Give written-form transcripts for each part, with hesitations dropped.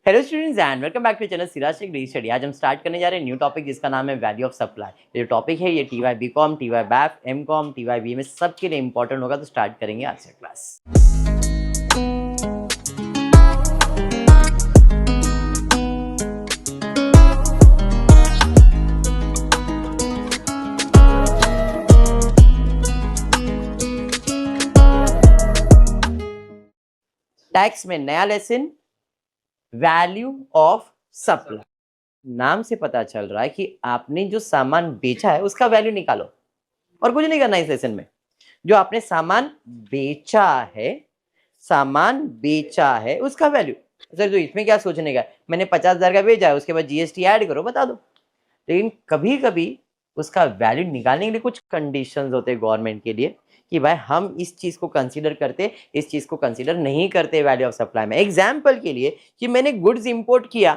Hello students and welcome back to channel Siraj tech daily study. आज हम start करने जा रहे हैं न्यू टॉपिक जिसका नाम है वैल्यू ऑफ सप्लाई। ये टॉपिक है ये TY BCom, TY BAF, MCom, TY BA में सबके लिए इंपॉर्टेंट होगा। तो स्टार्ट करेंगे आज से क्लास। टैक्स में नया लेसन वैल्यू ऑफ सप्लाई। नाम से पता चल रहा है कि आपने जो सामान बेचा है उसका वैल्यू निकालो और कुछ नहीं करना इस लेसन में। जो आपने सामान बेचा है उसका वैल्यू। सर तो इसमें क्या सोचने का, मैंने 50,000 का बेचा है उसके बाद जीएसटी ऐड करो, बता दो। लेकिन कभी कभी उसका वैल्यू निकालने के लिए कुछ कंडीशंस होते हैं गवर्नमेंट के लिए कि भाई हम इस चीज को कंसीडर करते, इस चीज को कंसीडर नहीं करते वैल्यू ऑफ सप्लाई में। एग्जाम्पल के लिए कि मैंने गुड्स इंपोर्ट किया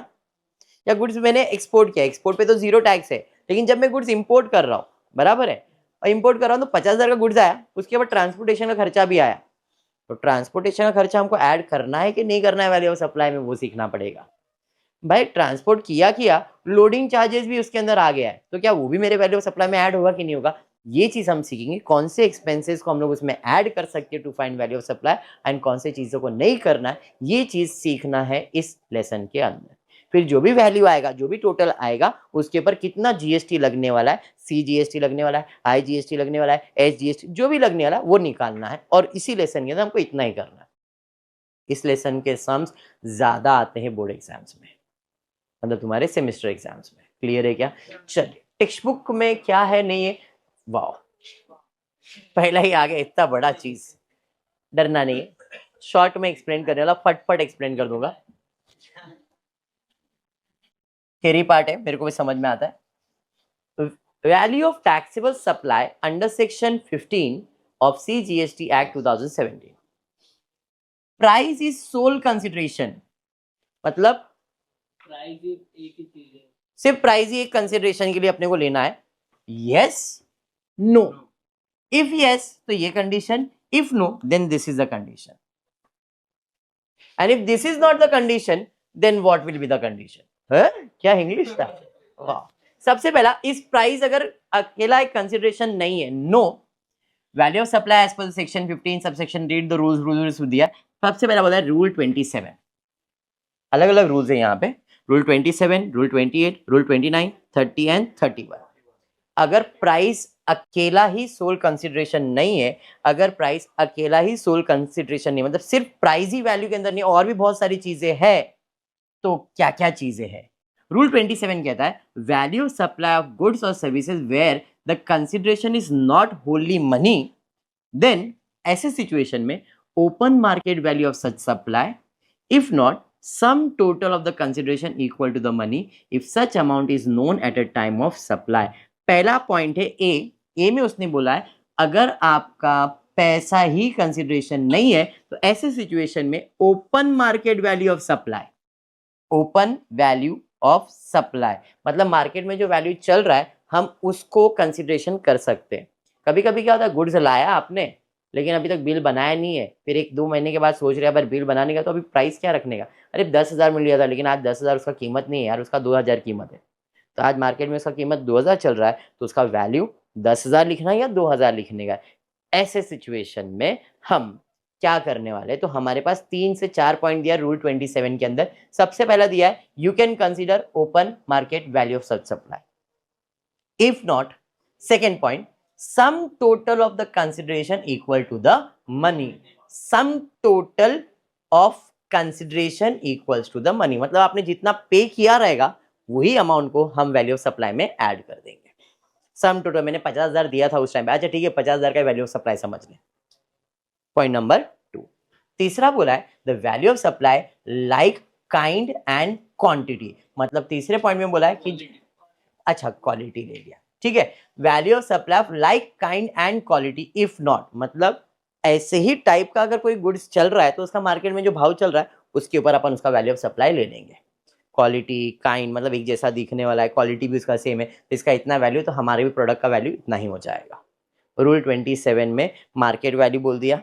या गुड्स मैंने एक्सपोर्ट किया, एक्सपोर्ट पे तो जीरो टैक्स है, लेकिन जब मैं गुड्स इंपोर्ट कर रहा हूँ, बराबर है, और इंपोर्ट कर रहा हूँ तो 50,000 का गुड्स आया, उसके बाद ट्रांसपोर्टेशन का खर्चा भी आया। तो ट्रांसपोर्टेशन का खर्चा हमको ऐड करना है कि नहीं करना है वैल्यू ऑफ सप्लाई में, वो सीखना पड़ेगा। भाई ट्रांसपोर्ट किया लोडिंग चार्जेस भी उसके अंदर आ गया है, तो क्या वो भी मेरे वैल्यू ऑफ सप्लाई में ऐड होगा कि नहीं होगा, ये चीज हम सीखेंगे। कौन से एक्सपेंसेस को हम लोग उसमें ऐड कर सकते हैं to find value of supply and कौन से चीजों को नहीं करना है, ये चीज सीखना है इस लेसन के अंदर। फिर जो भी वैल्यू आएगा, जो भी टोटल आएगा, उसके ऊपर कितना जीएसटी लगने वाला है, सीजीएसटी लगने वाला है, आईजीएसटी लगने वाला है, एसजीएसटी जो भी लगने वाला है वो निकालना है। और इसी लेसन के अंदर हमको इतना ही करना है। इस लेसन के सम्स ज्यादा आते हैं बोर्ड एग्जाम्स में, मतलब तुम्हारे सेमेस्टर एग्जाम्स में। क्लियर है क्या? चलिए, टेक्स्ट बुक में क्या है नहीं है, वाह पहला ही आ गया, इतना बड़ा चीज। डरना नहीं है, शॉर्ट में एक्सप्लेन करने वाला, फटफट एक्सप्लेन कर दूंगा। थ्योरी पार्ट है, मेरे को भी समझ में आता है। Value of taxable supply under section 15 of CGST act 2017। Price is sole consideration, मतलब प्राइस एक ही चीज है, सिर्फ प्राइस ही एक कंसिडरेशन के लिए अपने को लेना है। यस नो, इफ यस तो ये condition, if no then this is the condition, and if this is not the condition then what will be the condition. क्या इंग्लिश था, वाह। सबसे पहला, इस प्राइस अगर अकेला एक कंसिडरेशन नहीं है, no value of supply as per section 15 subsection read the rules दिया। सबसे पहला बोला है रूल 27, अलग अलग रूल्स है यहाँ पे, रूल 27, रूल 28, रूल 29, 30 एंड 31। अगर प्राइस अकेला ही सोल कंसिडरेशन नहीं है, अगर प्राइस अकेला ही सोल कंसिडरेशन नहीं, मतलब सिर्फ प्राइस ही वैल्यू के अंदर नहीं, और भी बहुत सारी चीजें हैं, तो क्या क्या चीजें हैं? रूल 27 कहता है वैल्यू सप्लाई ऑफ गुड्स और services where the consideration is not wholly money, then ऐसे सिचुएशन में open market value of such supply, if not sum total of the consideration equal to the money if such amount is known at a time of supply। पहला point है ए में उसने बोला है अगर आपका पैसा ही कंसिडरेशन नहीं है तो ऐसे सिचुएशन में open market value of supply, open value of supply मतलब मार्केट में जो वैल्यू चल रहा है हम उसको कंसिडरेशन कर सकते हैं। कभी कभी क्या होता है, गुड्स लाया आपने लेकिन अभी तक बिल बनाया नहीं है, फिर 1-2 महीने के बाद सोच रहे हैं पर बिल बनाने का, तो अभी प्राइस क्या रखने का, अरे 10,000 मिल गया था लेकिन आज 10,000 उसका कीमत नहीं है यार, उसका 2,000 कीमत है। तो आज मार्केट में उसका कीमत 2,000 चल रहा है, तो उसका वैल्यू 10,000 लिखना है या 2,000 लिखने का। ऐसे सिचुएशन में हम क्या करने वाले, तो हमारे पास 3 से 4 पॉइंट दिया रूल 27 के अंदर। सबसे पहला दिया है you can consider open market value of such supply, if not second point sum total of the consideration equal to the money, sum total of consideration equals to the money मतलब आपने जितना पे किया रहेगा वही अमाउंट को हम value of supply में ऐड कर देंगे। सम टोटल मैंने 50,000 दिया था उस टाइम पे, अच्छा ठीक है 50,000 का वैल्यू ऑफ सप्लाई समझ लें। पॉइंट नंबर 2, तीसरा बोला है the value of supply like kind and quantity, मतलब तीसरे पॉइंट में बोला है कि अच्छा क्वालिटी ले लिया, ठीक है। Value of supply of like kind and quality if not, मतलब ऐसे ही टाइप का अगर कोई गुड्स चल रहा है तो उसका मार्केट में जो भाव चल रहा है उसके ऊपर अपन उसका वैल्यू ऑफ सप्लाई ले लेंगे। क्वालिटी काइंड मतलब एक जैसा दिखने वाला है, क्वालिटी भी उसका सेम है, तो इसका इतना वैल्यू, तो हमारे भी प्रोडक्ट का वैल्यू इतना ही हो जाएगा। रूल 27 में मार्केट वैल्यू बोल दिया,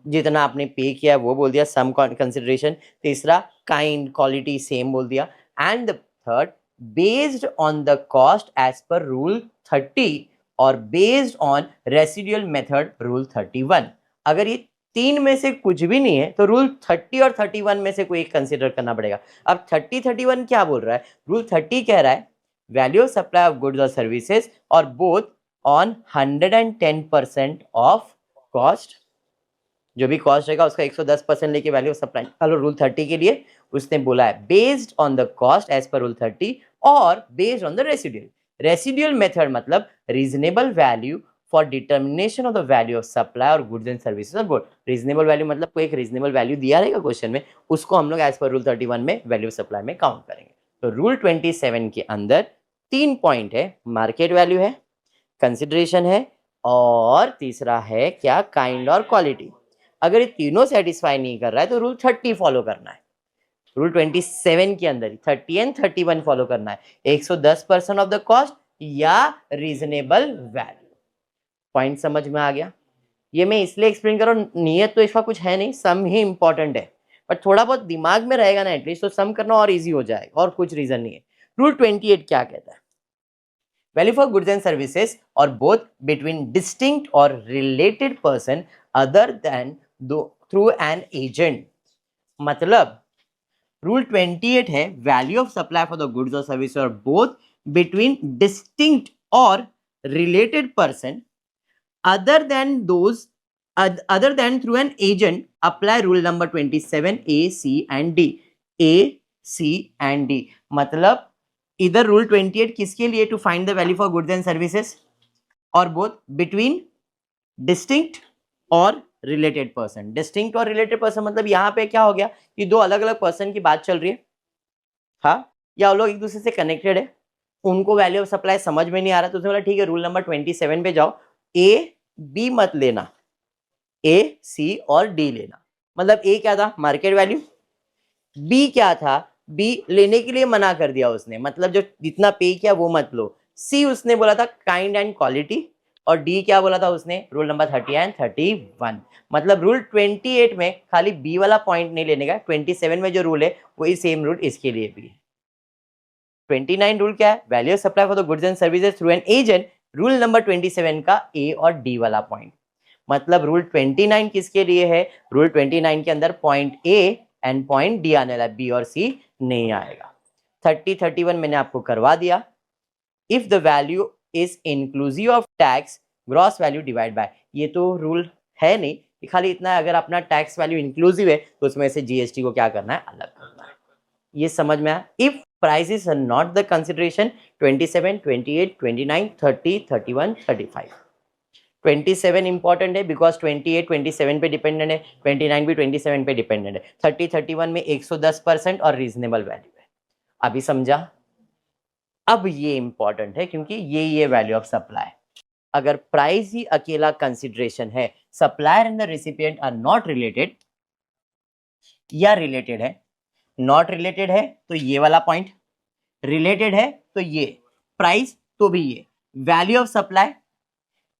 जितना आपने पे किया है वो बोल दिया, सम कंसिडरेशन। तीसरा काइंड क्वालिटी सेम बोल दिया। And the third based on the cost as per rule 30 और based on residual method rule 31। अगर ये तीन में से कुछ भी नहीं है तो रूल 30 और 31 में से कोई एक कंसिडर करना पड़ेगा। अब 31 क्या बोल रहा है? रूल 30 कह रहा है value of supply of goods और सर्विसेज और बोथ ऑन 110% ऑफ कॉस्ट। जो भी कॉस्ट रहेगा उसका 110% लेके वैल्यू ऑफ सप्लाई निकालो। रूल 30 के लिए उसने बोला है based on the cost as per rule 30 और based on the residual. Residual method मतलब reasonable value for determination of the value of supply और goods and services of both. Reasonable value मतलब कोई एक रीजनेबल वैल्यू दिया रहेगा question में, उसको हम लोग एज पर रूल 31 में वैल्यू ऑफ सप्लाई में काउंट करेंगे। तो रूल 27 के अंदर 3 पॉइंट है, मार्केट वैल्यू है, कंसिडरेशन है और तीसरा है क्या, काइंड और क्वालिटी। अगर ये तीनों सेटिस्फाई नहीं कर रहा है तो रूल 30 फॉलो करना है। रूल 27 के अंदर 30 एंड 31 फॉलो करना है, 110% ऑफ द कॉस्ट या रीजनेबल वैल्यू। पॉइंट समझ में आ गया? ये मैं इसलिए एक्सप्लेन कर रहा हूँ, नियत तो इसका कुछ है नहीं, सम ही इंपॉर्टेंट है, पर थोड़ा बहुत दिमाग में रहेगा ना एटलीस्ट, तो सम करना और इजी हो जाएगा, और कुछ रीजन नहीं है। रूल 28 क्या कहता है? Value for goods and services और बोथ बिटवीन डिस्टिंक्ट और related person other than through an agent. मतलब रूल 28 है value of supply for the goods और सर्विस और बोथ बिटवीन डिस्टिंक्ट और related person other than through an agent apply rule number 27 A, C and D। A, C and D मतलब इधर rule 28 किसके लिए? To find the value for goods and services और both between distinct और related person. Distinct और related person मतलब यहाँ पे क्या हो गया कि दो अलग अलग पर्सन की बात चल रही है, हाँ, या वो लोग एक दूसरे से कनेक्टेड है, उनको वैल्यू ऑफ सप्लाई समझ में नहीं आ रहा, तो उसने बोला ठीक है रूल नंबर 27 पे जाओ, ए बी मत लेना, ए सी और डी लेना। मतलब ए क्या था? Market value. बी क्या था? बी लेने के लिए मना कर दिया उसने, मतलब जो जितना पे किया वो मत लो। सी उसने बोला था काइंड एंड क्वालिटी, और डी क्या बोला था उसने? Rule number 30 and 31। मतलब रूल 28 में खाली बी वाला पॉइंट नहीं लेने का, 27 में जो रूल है वही सेम रूल इसके लिए भी है। 29 रूल क्या है? Value of supply for the goods and services through an agent. Rule number 27 का ए और डी वाला पॉइंट। मतलब रूल 29 किसके लिए है? रूल 29 के अंदर point A and point D आने वाला, बी और सी नहीं आएगा। 31 मैंने आपको करवा दिया। If the value is inclusive of tax gross value divide by, ये तो रूल है नहीं, खाली इतना है अगर अपना टैक्स वैल्यू इंक्लूसिव है तो उसमें से जीएसटी को क्या करना है? अलग करना है। ये समझ में आया? If prices are not the consideration 27, 28, 29, 30, 31, 35। 27 important है बिकॉज 28 27 पे डिपेंडेंट है, 29 भी 27 पे डिपेंडेंट है, 30 31 में 110% और रीजनेबल वैल्यू है। अभी समझा? अब ये इंपॉर्टेंट है क्योंकि ये वैल्यू ऑफ सप्लाई। अगर प्राइस ही अकेला कंसिडरेशन है, supplier and the recipient are not related या रिलेटेड है, नॉट रिलेटेड है तो ये वाला पॉइंट, रिलेटेड है तो ये, प्राइस तो भी ये, value of supply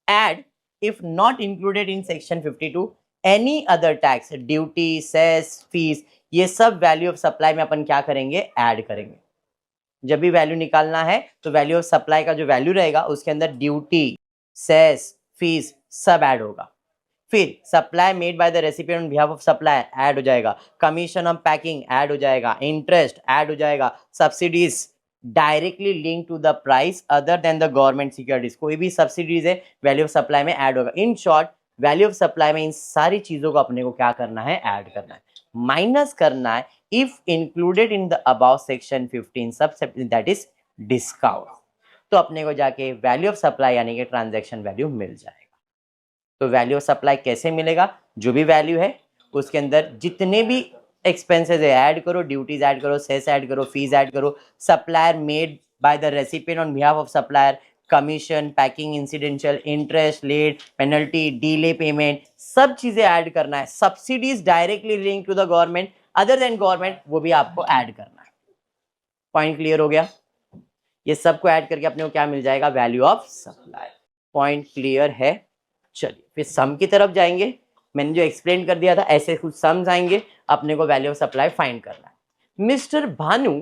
add if not included in section 52 any other tax duty cess fees, ये सब वैल्यू ऑफ सप्लाई में अपन क्या करेंगे? ऐड करेंगे। जब भी वैल्यू निकालना है तो वैल्यू ऑफ सप्लाई का जो वैल्यू रहेगा उसके अंदर ड्यूटी सेस फीस सब ऐड होगा। फिर supply made by the recipient on behalf of supply add हो जाएगा, कमीशन ऑन पैकिंग ऐड हो जाएगा, इंटरेस्ट ऐड हो जाएगा, subsidies directly link to the price other than the government securities, कोई भी सब्सिडीज है वैल्यू ऑफ सप्लाई में ऐड होगा। In short value of supply में इन सारी चीजों को अपने को क्या करना है? ऐड करना है, माइनस करना है if included in the above section 15 सब दैट इज डिस्काउंट, तो अपने को जाके वैल्यू ऑफ सप्लाई यानी कि ट्रांजैक्शन वैल्यू मिल जाएगा। तो वैल्यू ऑफ सप्लाई कैसे मिलेगा? जो भी वैल्यू है उसके अंदर जितने भी एक्सपेंसेस है ऐड करो, ड्यूटीज ऐड करो, सेस ऐड करो, फीस ऐड करो, supplier made by the recipient on behalf of supplier, commission, packing, incidental, interest, late, penalty, delay payment, सब चीजें ऐड करना है। Subsidies directly link to the government other than government, वो भी आपको add करना है। पॉइंट क्लियर हो गया? ये सबको ऐड करके अपने को क्या मिल जाएगा? Value of supply. Point clear है? चलिए फिर सम की तरफ जाएंगे। मैंने जो एक्सप्लेन कर दिया था ऐसे कुछ सम्स आएंगे, अपने को वैल्यू ऑफ सप्लाई फाइंड करना है। मिस्टर भानु,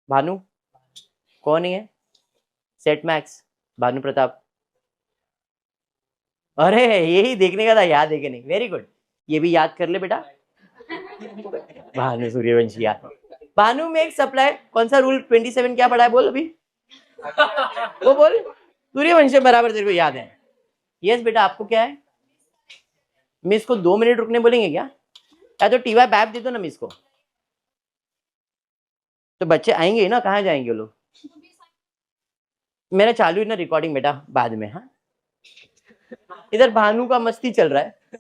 भानु कौन है? Set max Bhanu Pratap. अरे यही देखने का था, याद है कि नहीं? वेरी गुड, ये भी याद कर ले बेटा। भानु सूर्यवंशी याद। भानु में एक सप्लाई, कौन सा रूल 27 क्या पढ़ा है बोल अभी? वो बोल, सूर्यवंशी बराबर तेरे को याद है। यस बेटा, आपको क्या है? मिस को 2 मिनट रुकने बोलेंगे क्या? या तो टीवाई बैप दे दो ना मिस को, तो बच्चे आएंगे ही ना, कहाँ जाएंगे वो लोग? मेरा चालू है ना रिकॉर्डिंग बेटा, बाद में। हाँ, इधर भानु का मस्ती चल रहा है,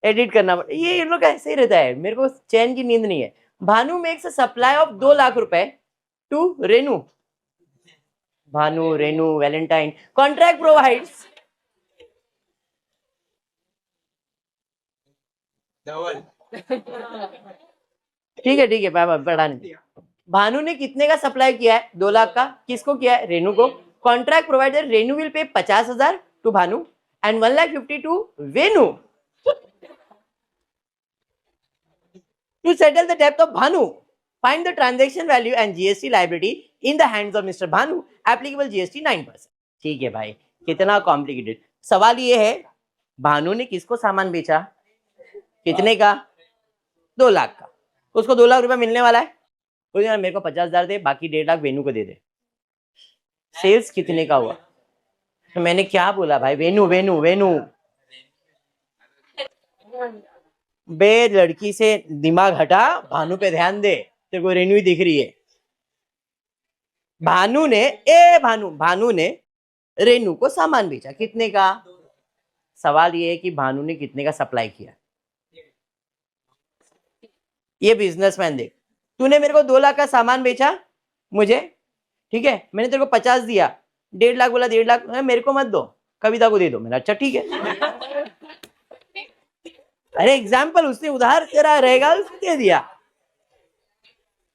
एडिट करना पड़ता, ये इन लोग का ऐसे ही रहता है, मेरे को चैन की नींद नहीं है। Bhanu makes a supply of 2 lakh रुपए to Renu. Bhanu, Renu, Valentine. Contract provides ठीक है पढ़ाने दे। भानु ने कितने का सप्लाई किया है? 2 लाख का। किसको किया है? रेनू को। Contract provider Renu will pay 50,000 to Bhanu and 1,50,000 to Venu to settle the debt of Bhanu. Find the transaction value and GST liability in the hands of Mr. Bhanu. Applicable GST 9%. ठीक है भाई, कितना कॉम्प्लिकेटेड सवाल ये है। भानु ने किसको सामान बेचा? कितने का? 2 लाख का। उसको 2 लाख रुपया मिलने वाला है। बोले यार मेरे को 50,000 दे, बाकी 1.5 लाख वेनु को दे दे। सेल्स कितने का हुआ? तो मैंने क्या बोला भाई? वेनु वेनु वेनु। बे लड़की से दिमाग हटा, भानु पे ध्यान दे, तेरे को रेनू ही दिख रही है। भानु ने रेनू को सामान बेचा, कितने का? सवाल ये है कि भानु ने कितने का सप्लाई किया। ये बिजनेसमैन देख, तूने मेरे को 2 लाख का सामान बेचा मुझे, ठीक है, मैंने तेरे को 50 दिया, 1.5 लाख बोला, 1.5 लाख मेरे को मत दो, कविता को दे दो। मैंने अच्छा ठीक है। अरे एग्जाम्पल, उसने उधार तेरा रहेगा, उसने दे दिया,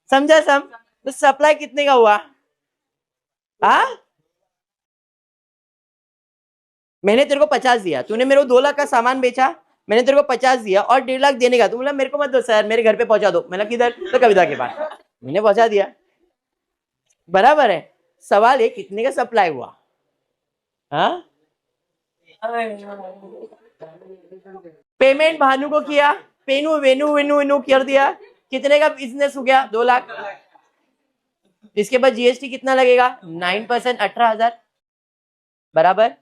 समझा? तो सप्लाई कितने का हुआ? मैंने तेरे को 50 दिया, तूने मेरे को 2 लाख का सामान बेचा, मैंने तेरे को 50 दिया और 1.5 लाख देने का। तू बोला मेरे को मत दो सर, मेरे घर पे पहुंचा दो। मैंने किधर? तो कविता के पास। मैंने पहुंचा दिया, बराबर है। सवाल है कितने का सप्लाई हुआ? पेमेंट भानु को किया, पेनू वेनु वेनु वेनु कर दिया, कितने का बिजनेस हो गया? 2 लाख। इसके बाद जीएसटी कितना लगेगा? 9%, 18,000, बराबर।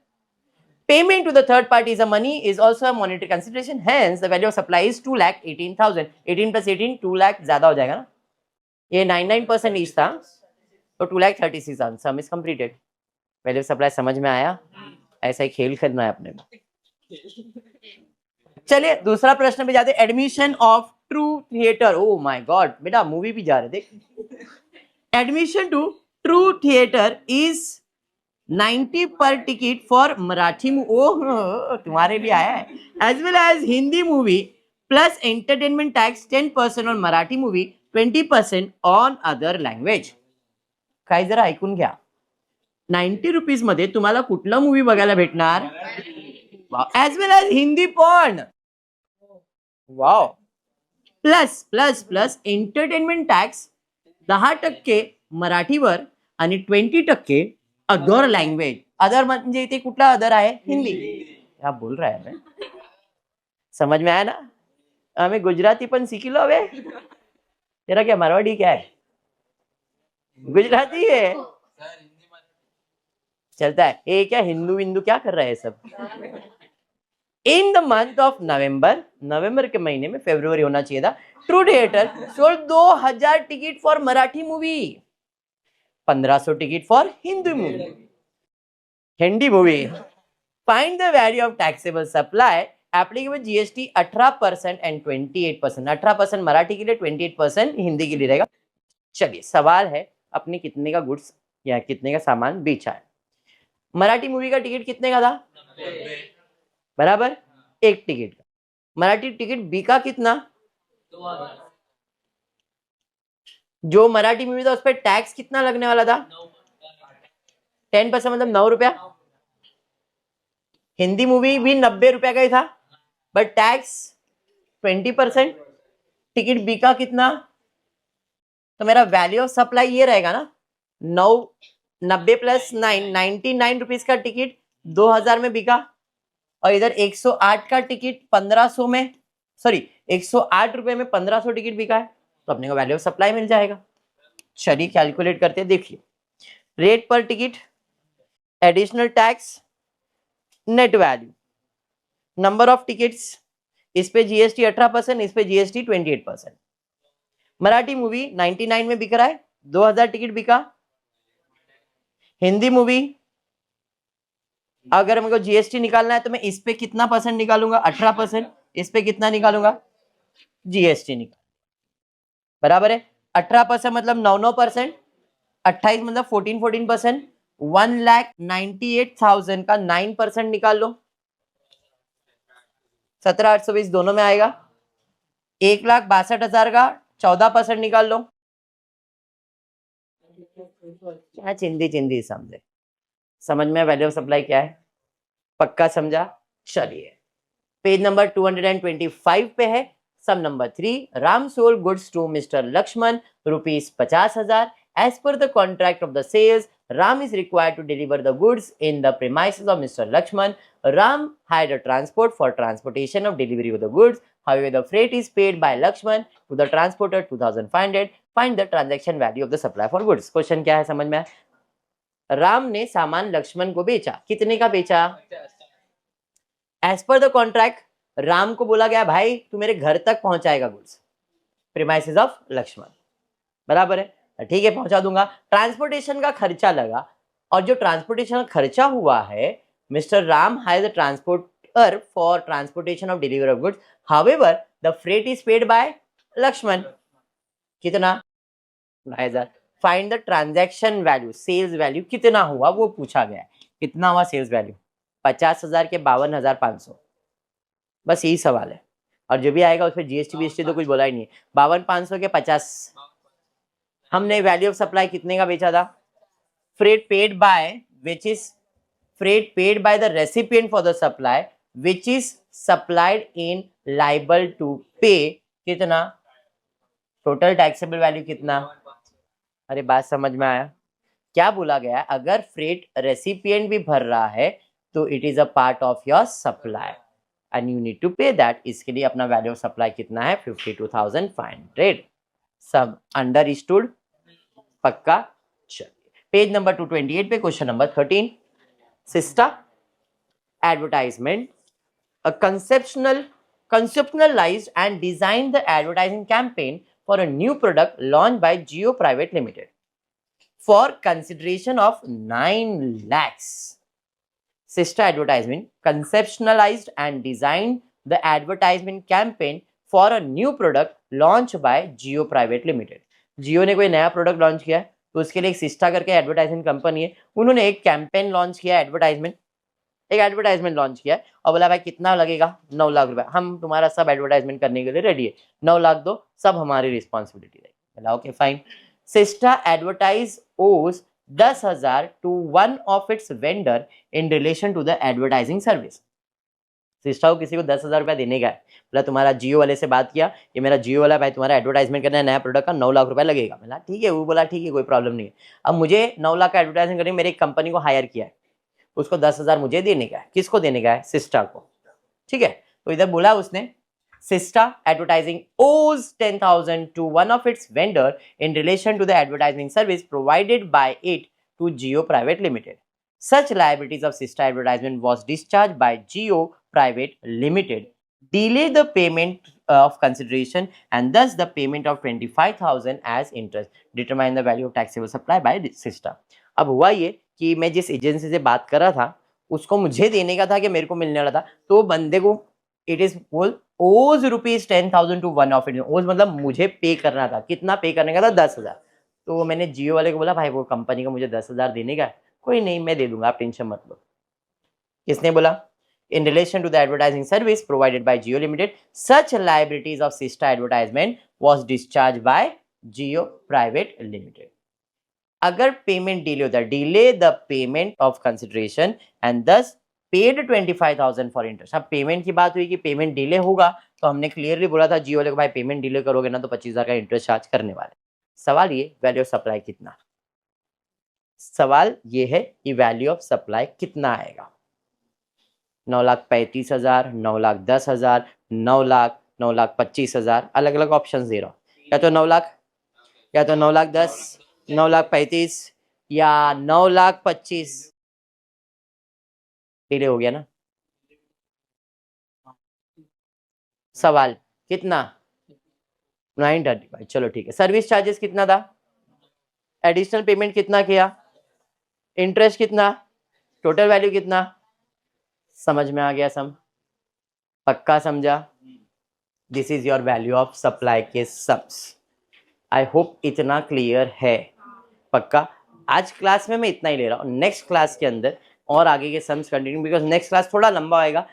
Payment to the third party is a money is also a monetary consideration. Hence, the value of supply is 2,18,000. 18 plus 18, 2 lakh ज्यादा हो जाएगा ना? ये 99% ईच था, तो 2,36,000. सम is completed. Value of supply समझ में आया? ऐसा ही खेल खेलना है अपने को। चलिए दूसरा प्रश्न पे जाते। Admission of true theatre. Oh my god बेटा, मूवी भी जा रहे थे। Admission to true theatre is 90 पर टिकट फॉर मराठी ओह तुम्हारे लिए आया है। As well as Hindi movie plus entertainment tax 10% on Marathi movie, 20% on other language. काय जरा ऐकून घ्या, 90 रुपीज मध्ये तुम्हाला कुठला मूवी बघायला भेटणार? एज वेल एज हिंदी पण। Wow. Plus plus plus entertainment tax 10% मराठीवर आणि 20% अदर लँग्वेज। अदर म्हणजे इथे कुठला अदर आहे? हिंदी। क्या बोल रहा है? समझ में आया ना? हमें गुजराती पण सीख लो। अबे तेरा क्या मारवाड़ी क्या है? गुजराती है, चलता है। ये क्या हिंदू विंदू क्या कर रहा है सब? In the month of November के महीने में, फरवरी होना चाहिए था, true theatre sold 2,000 ticket for Marathi movie, 1,500 ticket for Hindi movie. Find the value of taxable supply applicable GST 18% and 28%। 18% Marathi के लिए, 28% हिंदी के लिए रहेगा। चलिए सवाल है, अपने कितने का गुड्स या कितने का सामान बेचा है? मराठी मूवी का टिकट कितने का था? बराबर, 1 टिकट का। मराठी टिकट बिका कितना? 2,000। जो मराठी मूवी था उस पर टैक्स कितना लगने वाला था? 10% मतलब 9 रुपया। हिंदी मूवी भी 90 रुपए का ही था, बट टैक्स 20%, टिकट बिका कितना, तो मेरा वैल्यू ऑफ सप्लाई ये रहेगा ना, 90 प्लस 9, 99 रुपीज का टिकट 2000 में बिका, और इधर 108 का टिकट 1500 में, सॉरी 108 रुपए में 1500 टिकट बिका है, तो अपने को वैल्यू ऑफ सप्लाई मिल जाएगा। चलिए कैलकुलेट करते हैं, देखिए रेट पर ticket, additional tax, net value, number of tickets, इस पे जीएसटी 18%, इस पे जीएसटी 28%। मराठी मूवी 99 में बिक रहा है, 2000 टिकट बिका। हिंदी मूवी अगर मेरे को जीएसटी निकालना है तो मैं इस पे कितना परसेंट निकालूंगा, 18%, इस पे कितना निकालूंगा, जीएसटी निकाल, बराबर है 18% मतलब 9% 28 मतलब 14% 1,98,000 का 9% निकाल लो, 17,820 दोनों में आएगा। 1,62,000 का 14% निकाल लो, क्या चिंदी चिंदी समझे, समझ में वैल्यू ऑफ सप्लाई क्या है, पक्का समझा। चलिए पेज नंबर 225 पे है, sum number 3, Ram sold goods to mister Lakshman ₹50,000 as per the contract of the sales. Ram is required to deliver the goods in the premises of Mr. Lakshman. Ram hired a transport for transportation of delivery of the goods. However, the freight is paid by Lakshman to the transporter 2,500. Find the transaction value of the supply for goods. Question क्या है समझ में, राम ने सामान लक्ष्मण को बेचा, कितने का बेचा, as per the contract Ram को बोला गया भाई तू मेरे घर तक पहुंचाएगा गुड्स, प्रीमाइसेस ऑफ लक्ष्मण, बराबर है, ठीक है पहुंचा दूंगा। ट्रांसपोर्टेशन का खर्चा लगा, और जो ट्रांसपोर्टेशन का खर्चा हुआ है, mister Ram hired the transporter for transportation of delivery of goods, however the freight is paid by Lakshman, कितना 2,000। Find the transaction value, sales value कितना हुआ वो पूछा गया है, कितना हुआ सेल्स वैल्यू, 50,000 के 52,500, बस यही सवाल है, और जो भी आएगा उसमें जीएसटी बीएसटी तो कुछ बोला ही नहीं है। 52,500 के 50, हमने वैल्यू ऑफ सप्लाई कितने का बेचा था, freight paid by which is freight paid by the recipient for the supply which is supplied in liable to pay, कितना, टोटल टैक्सेबल वैल्यू कितना, अरे बात समझ में आया, क्या बोला गया, अगर फ्रेट रेसिपिएंट भी भर रहा है तो it is a part of your supply and you need to pay that, इसके लिए अपना वैल्यू ऑफ सप्लाई कितना है 52,500, सब अंडरस्टूड, पक्का। चलिए पेज नंबर 228 पे question number 13, sister advertisement, a conceptualized and designed the advertising campaign for a new product launched by Jio Private Limited for consideration of 9 lakhs. Sister Advertisement conceptualized and designed the advertisement campaign for a new product launched by Jio Private Limited. जियो ने कोई नया product launch किया है तो उसके लिए एक sister करके एडवर्टाइजमेंट कंपनी है, उन्होंने एक कैंपेन लॉन्च किया, एक एडवर्टाइजमेंट लॉन्च किया और बोला भाई कितना लगेगा, 9 लाख रुपए, हम तुम्हारा सब एडवर्टाइजमेंट करने के लिए रेडी है, 9 लाख दो, सब हमारी रिस्पॉन्सिबिलिटी रहेगी। बोला okay fine. Sister advertise owes 10,000 to one of its vendor in relation to the advertising service. Sista को किसी को 10,000 रुपया देने का है, बोला तुम्हारा जियो वाले से बात किया, ये मेरा जियो वाला भाई तुम्हारा एडवर्टाइजमेंट करना है नया प्रोडक्ट का, 9 लाख रुपया लगेगा। बोला ठीक है, वो बोला ठीक है कोई प्रॉब्लम नहीं है। अब मुझे 9 लाख का एडवर्टाइजमेंट करने, मेरे एक कंपनी को हायर किया है, उसको 10,000 मुझे देने का है, किसको देने का है, सिस्टा को, ठीक है। तो इधर बोला उसने sister advertising owes 10,000 to one of its vendor in relation to the advertising service provided by it to Jio Private Limited. Such liabilities of Sista Advertisement was discharged by Jio Private Limited. Delay the payment of consideration and thus the payment of 25,000 as interest. Determine the value of taxable supply by Sista. अब हुआ ये कि मैं जिस agency से बात कर रहा था उसको मुझे देने का था कि मेरे को मिलने वाला था, तो बंदे को इट इज ओज ₹10,000 टू वन ऑफ इट, ओज मतलब मुझे पे करना था, कितना पे करने का था, 10,000। तो मैंने जियो वाले को बोला भाई वो कंपनी को मुझे 10,000 देने का है, कोई नहीं मैं दे दूंगा, आप टेंशन मत लो। किसने बोला, in relation to the advertising service provided by Jio Limited, such liabilities of Sista Advertisement was discharged by Jio Private Limited. अगर पेमेंट डिले होता है, delay the payment of consideration and दस पेड 25,000 फॉर इंटरेस्ट। अब payment की बात हुई कि payment delay होगा, तो हमने क्लियरली बोला था जियो वाले को भाई पेमेंट डिले करोगे ना तो 25,000 का इंटरेस्ट चार्ज करने वाले। सवाल ये वैल्यू ऑफ सप्लाई कितना, सवाल ये है कि वैल्यू ऑफ सप्लाई कितना आएगा। 9,35,000, 9,10,000, 9 लाख, 9,25,000, अलग अलग ऑप्शन दे रहा हूँ, या तो 9 लाख, या तो 9,10,000, 9,35,000 या 9,25,000। डिले हो गया ना। सवाल कितना, 935। चलो ठीक है। सर्विस चार्जेस कितना था, एडिशनल पेमेंट कितना किया, इंटरेस्ट कितना, टोटल वैल्यू कितना, समझ में आ गया सम, पक्का समझा। This is your value of supply के सम्स। आई होप इतना क्लियर है, पक्का। आज क्लास में मैं इतना ही ले रहा हूँ, नेक्स्ट क्लास के अंदर और आगे के sums continue, because next class थोड़ा लंबा होएगा।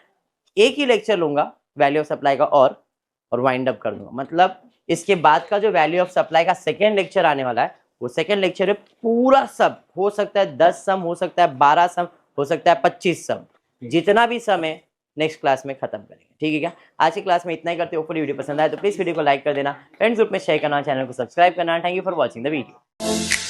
एक ही लेक्चर लूंगा वैल्यू ऑफ सप्लाई का और वाइंड अप कर दूंगा। मतलब इसके बाद का जो वैल्यू ऑफ सप्लाई का सेकेंड लेक्चर आने वाला है, वो सेकेंड लेक्चर है पूरा सब, हो सकता है 10 सम, हो सकता है 12 सम, हो सकता है 25 सम, जितना भी सम है नेक्स्ट क्लास में खत्म करेंगे, ठीक है क्या। आज की क्लास में इतना ही करते हो। होपफुली वीडियो पसंद आए तो प्लीज वीडियो को लाइक कर देना, फ्रेंड्स ग्रुप में शेयर करना, चैनल को सब्सक्राइब करना। Thank you for watching the video.